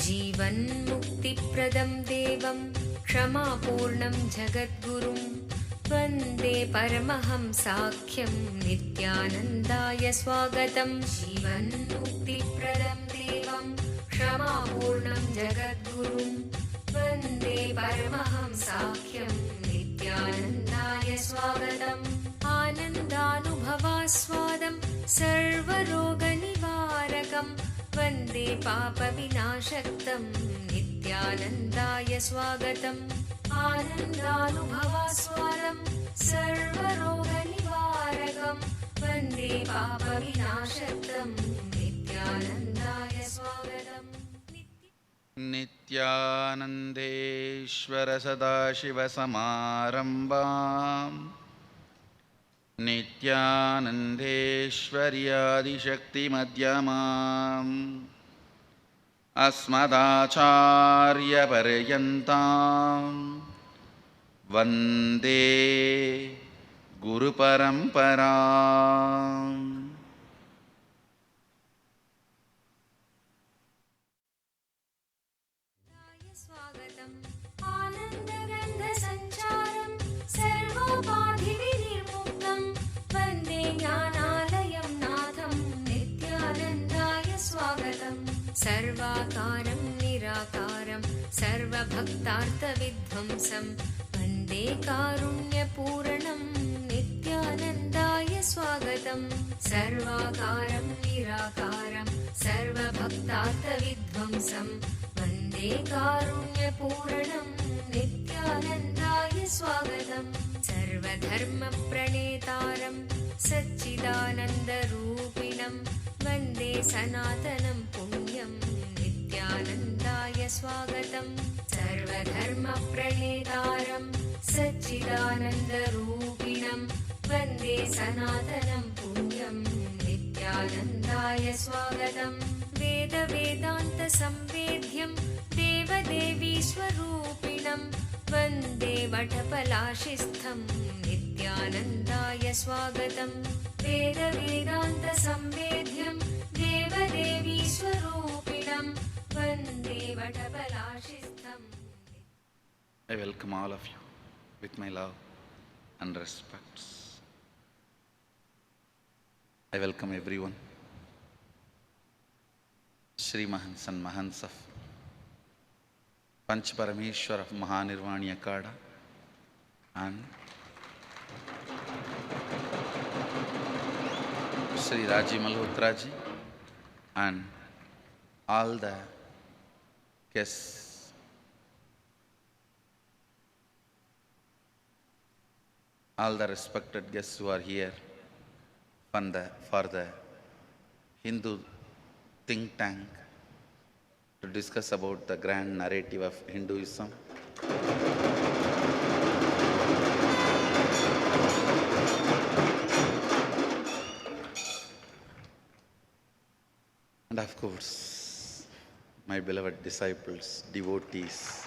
जीवन्मुक्तिप्रदं देवं क्षमापूर्णं जगद्गुरुं वन्दे परमहंसाख्यं नित्यानन्दाय स्वागतं। जीवन्मुक्तिप्रदं देवं क्षमापूर्णं जगद्गुरुं वन्दे परमहंसाख्यं नित्यानन्दाय स्वागतम्। आनन्दानुभवास्वादं सर्वरोगनिवारकं वन्दे पापविनाशक्तं नित्यानन्दाय स्वागतम्। आनन्दानुभवास्वादं सर्वरोगनिवारकं वन्दे पापविनाशक्तं नित्यानन्दाय स्वागतम्। नित्यानन्देश्वर सदाशिवसमारम्भाम् नित्यानन्देश्वर्यादिशक्तिमध्यमाम् अस्मदाचार्यपर्यन्तां वन्दे गुरुपरम्पराम्। स्वागतम्। आनन्दगन्धसञ्चारं सर्वोपाधिविनिर्मुक्तं वन्दे ज्ञानालयं नाथं नित्यानन्दाय स्वागतम्। सर्वाकारं निराकारं सर्वभक्तार्थविध्वंसं वन्दे कारुण्यपूरणं नित्यानन्दाय स्वागतम्। सर्वाकारं निराकारं सर्वभक्तार्थविध्वंसं वन्दे कारुण्यपूरणं नित्यानन्दाय स्वागतम्। सर्वधर्मप्रणेतारं सच्चिदानन्दरूपिणं वन्दे सनातनं पुण्यं नित्यानन्दाय स्वागतम्। सर्वधर्मप्रणेतारं सच्चिदानन्दरूपिणं वन्दे सनातनं पुण्यं नित्यानन्दाय स्वागतम्। वेदवेदान्तसंवेद्यं देवदेवीस्वरूपिणं वन्दे वटपलाशिस्थं नित्यानन्दाय स्वागतम्। वेदवेदान्तसंवेद्यं देवदेवीस्वरूपिणं वन्दे वटपलाशिस्थम्। I welcome all of you with my love and respects. I welcome everyone. Shri Mahants and Mahants of Panch Parameshwar of Mahanirvani Akada and Shri Raji Malhotra ji and all the guests, all the respected guests who are here for the Hindu think tank to discuss about the grand narrative of Hinduism. And of course, my beloved disciples, devotees.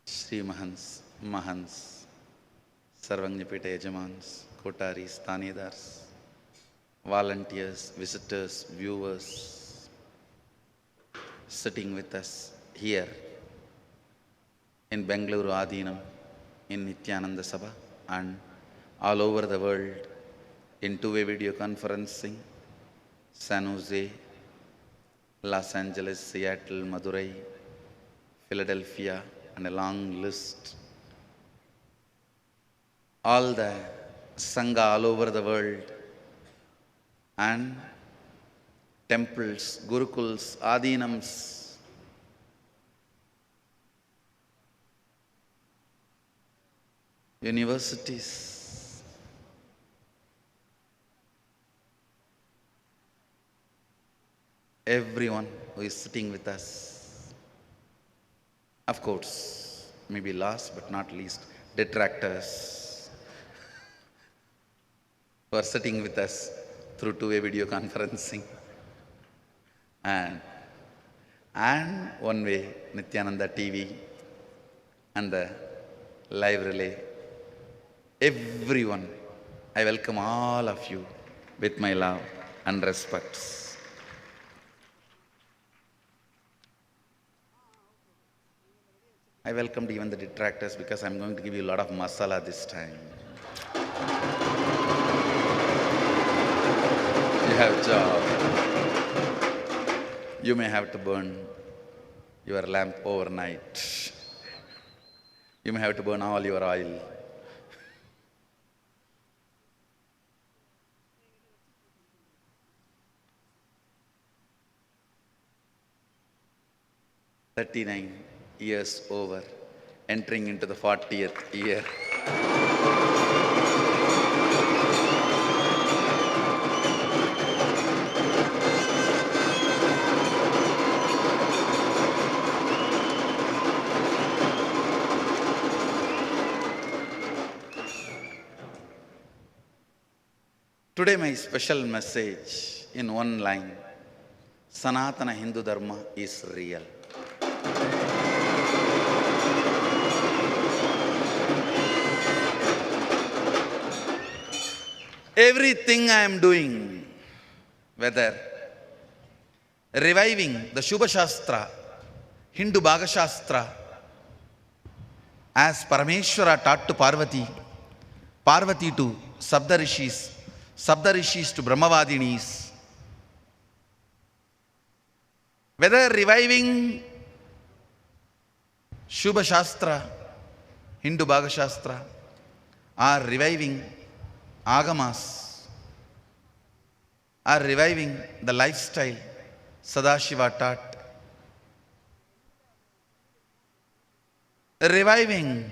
Shri Mahants, Sarvangnapeta Yajamans, Kotaris, Tanedars, volunteers, visitors, viewers, sitting with us here in Bengaluru Adhinam, in Nityananda Sabha, and all over the world in two-way video conferencing, San Jose, Los Angeles, Seattle, Madurai, Philadelphia, and a long list. All the Sangha all over the world, and temples, gurukuls, adhinams, universities, everyone who is sitting with us. Of course, maybe last but not least, detractors who are sitting with us through two-way video conferencing. and one way Nityananda TV and the live relay. Everyone, I welcome all of you with my love and respects. I welcomed even the detractors because I'm going to give you a lot of masala this time. You have job. You may have to burn your lamp overnight. You may have to burn all your oil. "39 years over, entering into the 40th year. Today my special message in one line, Sanatana Hindu Dharma is real. Everything I am doing, whether reviving the Shubha Shastra, Hindu Bhaga Shastra, as Parameshwara taught to Parvati, Parvati to Sapdarishis, Sapdarishis to Brahmavadinis, whether reviving Shubha Shastra, Hindu Bhaga Shastra, or reviving Agamas, or reviving the lifestyle Sadashiva taught, reviving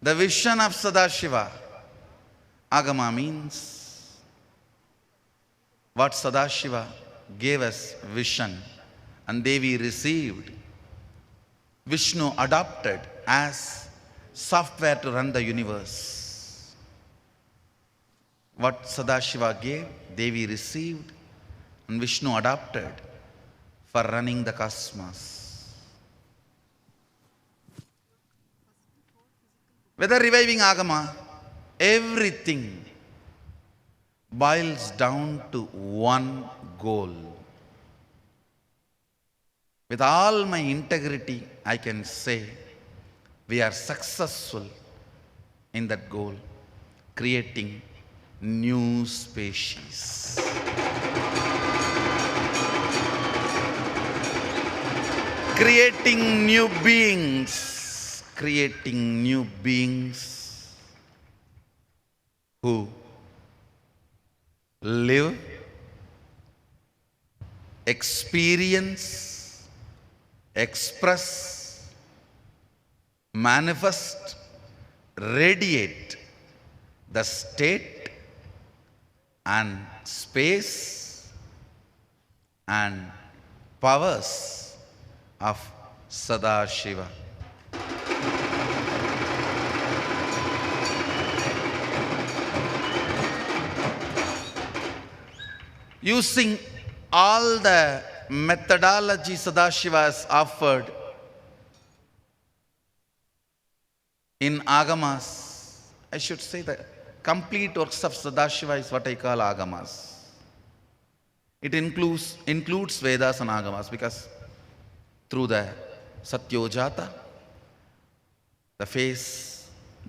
the vision of Sadashiva. Agama means what Sadashiva gave us vision and Devi received. Vishnu adopted as software to run the universe. What Sadashiva gave, Devi received, and Vishnu adopted for running the cosmos. Whether reviving Agama, everything boils down to one goal. With all my integrity, I can say we are successful in that goal, creating new species. Creating new beings, who live, experience, express, manifest, radiate the state and space and powers of Sadashiva. Using all the methodology Sadashiva has offered in Agamas, I should say the complete works of Sadashiva is what I call Agamas. It includes Vedas and Agamas because through the Satyojata, the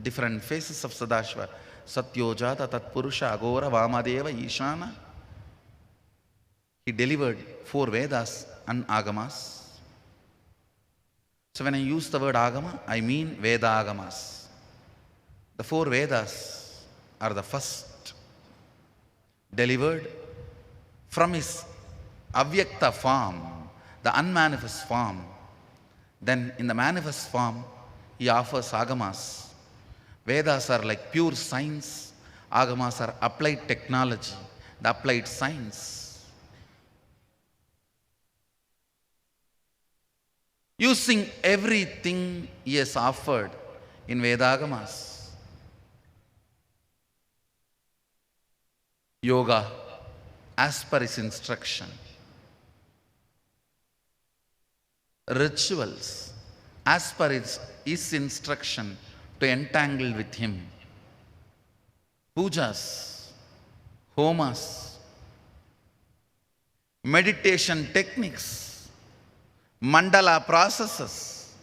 different phases of Sadashiva, Satyojata, Tatpurusha, Agora, Vamadeva, Ishana, he delivered 4 Vedas and Agamas. So when I use the word Agama, I mean Veda Agamas. The 4 Vedas are the first delivered from his avyakta form, the unmanifest form. Then in the manifest form, he offers Agamas. Vedas are like pure science. Agamas are applied technology, the applied science. Using everything he has offered in Vedagamas. Yoga, as per his instruction. rituals as per his instruction to entangle with him. Pujas, homas, meditation techniques, mandala processes.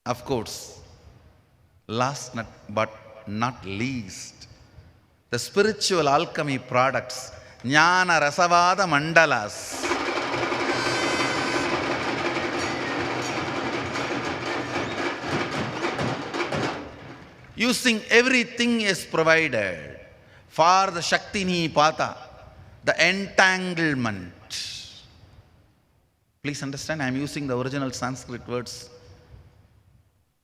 Of course, last but not least, the spiritual alchemy products, Jnana Rasavada Mandalas. Using everything is provided for the Shaktini Pata, the entanglement. Please understand, I am using the original Sanskrit words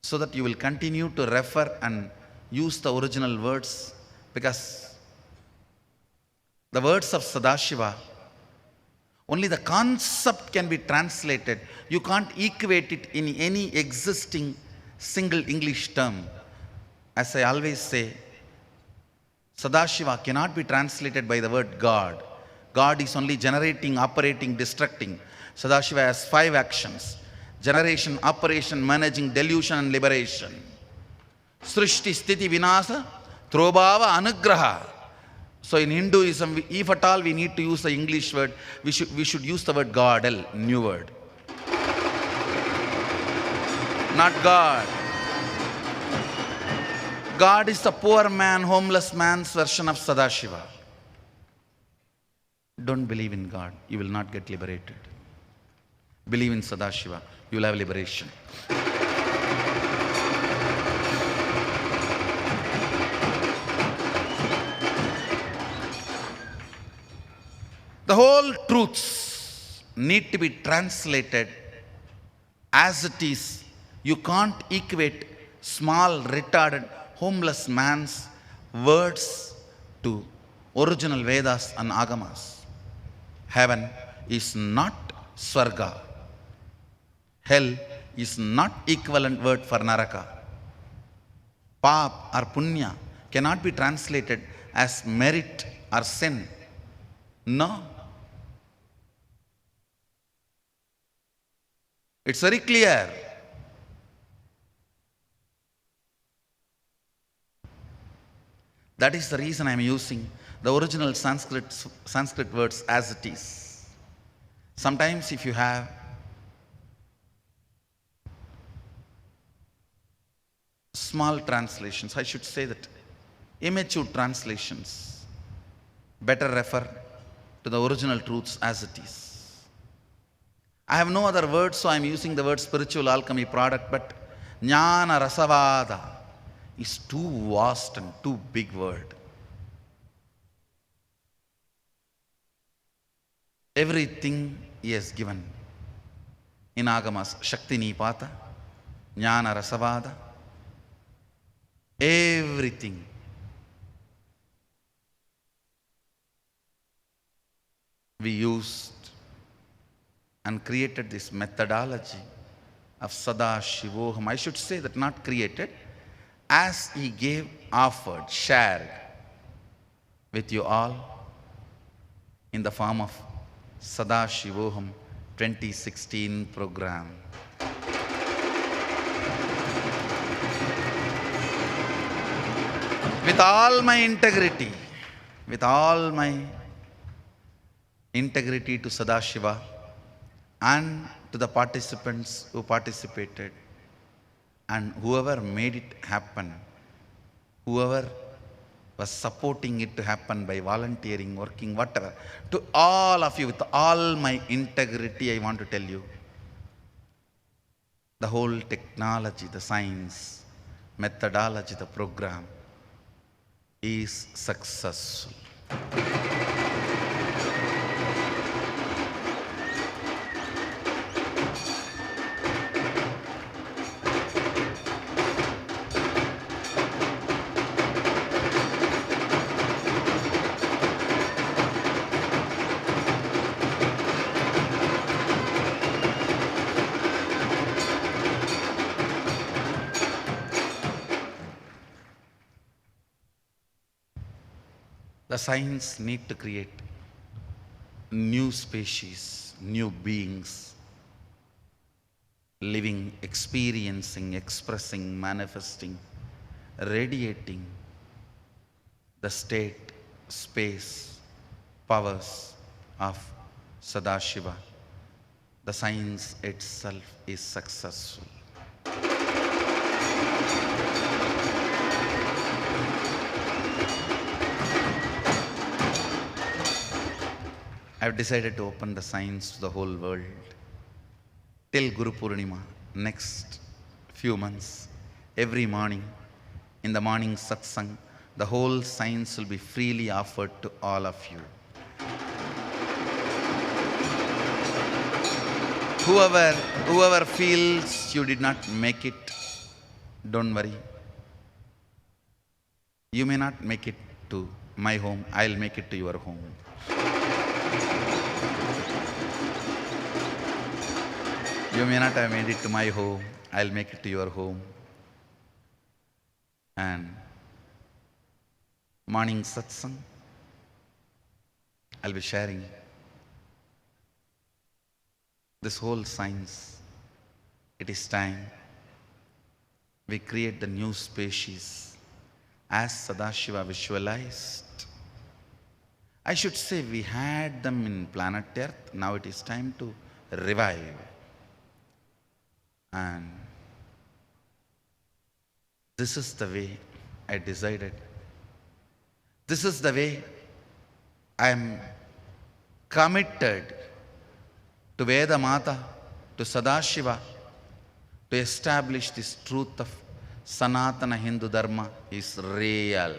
so that you will continue to refer and use the original words, because the words of Sadashiva, only the concept can be translated. You can't equate it in any existing single English term. As I always say, Sadashiva cannot be translated by the word God. God is only generating, operating, destructing. Sadashiva has 5 actions: generation, operation, managing, delusion and liberation. Srishti, Sthiti, Vinasa, Trobhava, Anugraha. So in Hinduism, if at all we need to use the English word, we should use the word God, new word. Not God. God is the poor man, homeless man's version of Sadashiva. Don't believe in God, you will not get liberated. Believe in Sadashiva, you will have liberation. The whole truths need to be translated as it is. You can't equate small, retarded, homeless man's words to original Vedas and Agamas. Heaven is not Swarga. Hell is not equivalent word for Naraka. Pap or Punya cannot be translated as merit or sin. No. It's very clear. That is the reason I am using the original Sanskrit words as it is. Sometimes if you have small translations, I should say that immature translations, better refer to the original truths as it is. I have no other words, so I am using the word spiritual alchemy product, but Jnana Rasavada is too vast and too big word. Everything he has given in Agamas, Shakti Nipata, Jnana Rasavada, everything. We used and created this methodology of Sadashivoham. I should say that not created, as he gave, offered, shared with you all in the form of Sadashivoham 2016 program. With all my integrity to Sadashiva and to the participants who participated and whoever made it happen, whoever was supporting it to happen by volunteering, working, whatever. To all of you, with all my integrity, I want to tell you, the whole technology, the science, methodology, the program is successful. The science need to create new species, new beings, living, experiencing, expressing, manifesting, radiating the state, space, powers of Sadashiva. The science itself is successful. I've decided to open the science to the whole world. Till Guru Purnima, next few months, every morning, in the morning satsang, the whole science will be freely offered to all of you. Whoever feels you did not make it, don't worry. You may not make it to my home, I'll make it to your home. You may not have made it to my home, I'll make it to your home. And morning satsang, I'll be sharing this whole science. It is time we create the new species as Sadashiva visualized. I should say we had them in planet Earth, now it is time to revive. And this is the way I decided. This is the way I am committed to Veda Mata, to Sadashiva, to establish this truth of Sanatana Hindu Dharma is real.